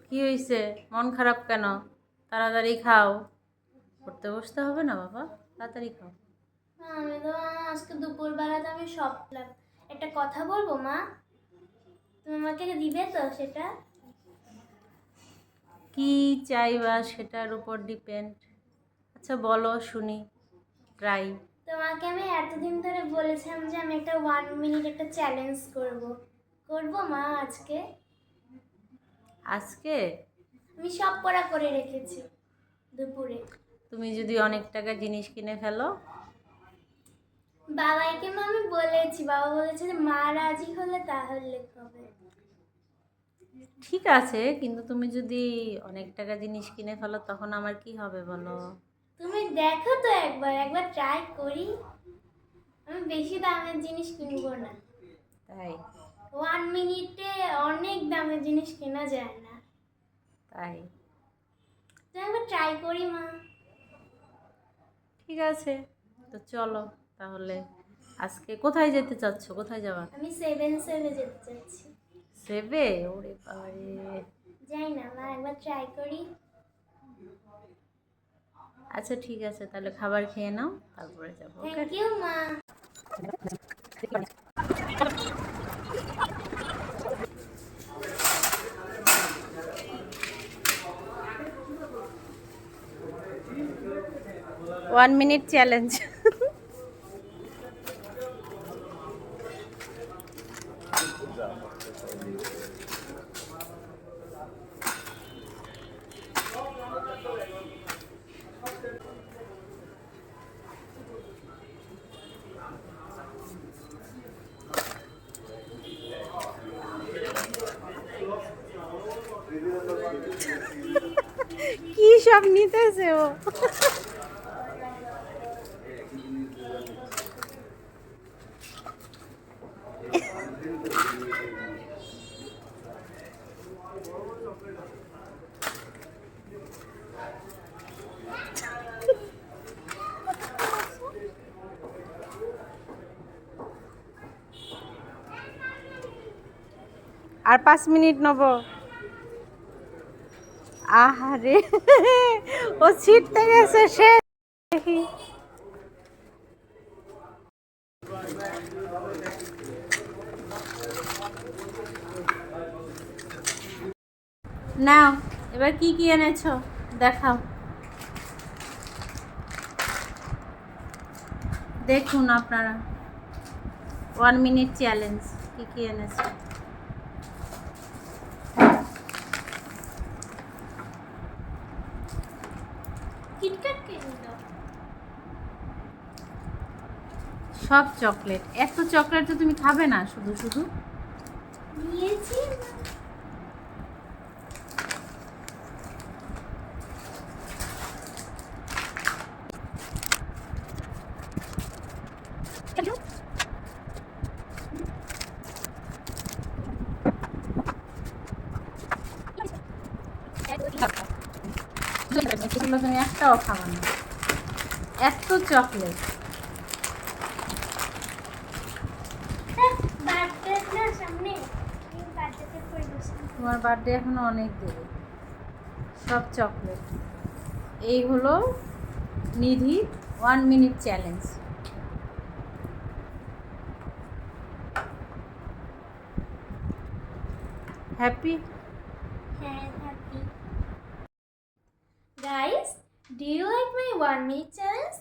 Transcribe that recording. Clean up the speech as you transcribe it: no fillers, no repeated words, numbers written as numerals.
কি হয়েছে? মন খারাপ কেন? তাড়াতাড়ি খাও। পড়তে বসতে হবে না বাবা, তাড়াতাড়ি খাও। আমি তো আজকে দুপুরবেলাতে আমি সব একটা কথা বলবো মা, তুমি আমাকে দিবে তো সেটা? কি চাইবা সেটার উপর ডিপেন্ড। আচ্ছা বলো শুনি, ট্রাই। তোমাকে আমি এতদিন ধরে বলেছিলাম যে আমি একটা 1 মিনিট একটা চ্যালেঞ্জ করব মা আজকে। আজকে আমি সব পড়া করে রেখেছি দুপুরে। তুমি যদি অনেক টাকা জিনিস কিনে ফেলো? বাবাইকে মা আমি বলেছি, বাবা বলেছে যে মা রাজি হলে তাহলে হবে। ঠিক আছে, কিন্তু তুমি যদি অনেক টাকা জিনিস কিনে ফেলো তখন আমার কি হবে বলো? তুমি দেখো তো একবার ট্রাই করি। আমি বেশি দামের জিনিস কিনবো না। তাই? 1 মিনিটে অনেক দামের জিনিস কেনা যায় না। তাই? তো একবার ট্রাই করি মা। ঠিক আছে, তো চলো তাহলে। আজকে কোথায় যেতে চাচ্ছ? কোথায় যাবা? আমি 7-7 যেতে চাচ্ছি। 7? ওরে বাবারে। যাই না মা, একবার ট্রাই করি। আচ্ছা ঠিক আছে, তাহলে খাবার খেয়ে নাও, তারপরে যাবো। ওকে? থ্যাংক ইউ মা। 1 মিনিট চ্যালেঞ্জ। কি সব নিতেছে ও? আর 5 মিনিট নেব। আহারে, ও ছিটতে গেছে সে। দেখি নাও, এবার কি কি এনেছো দেখাও। দেখুন আপনারা, 1 মিনিট চ্যালেঞ্জ কি কি এনেছো। কিটক্যাট কিনে দাও। সব চকলেট, এত চকলেট তো তুমি খাবে না শুধু শুধু। নিয়েছি। এগুলো তুমি একটাও খাবে না, এত চকলেট। বার্থডে না সামনে, বার্থডে করে বসে। তোমার বার্থডে এখনো অনেক দেরি। সব চকলেট। এই হলো নিধি 1 মিনিট চ্যালেঞ্জ। হ্যাপি? হ্যাঁ, happy. Guys, do you like my 1 minute challenge?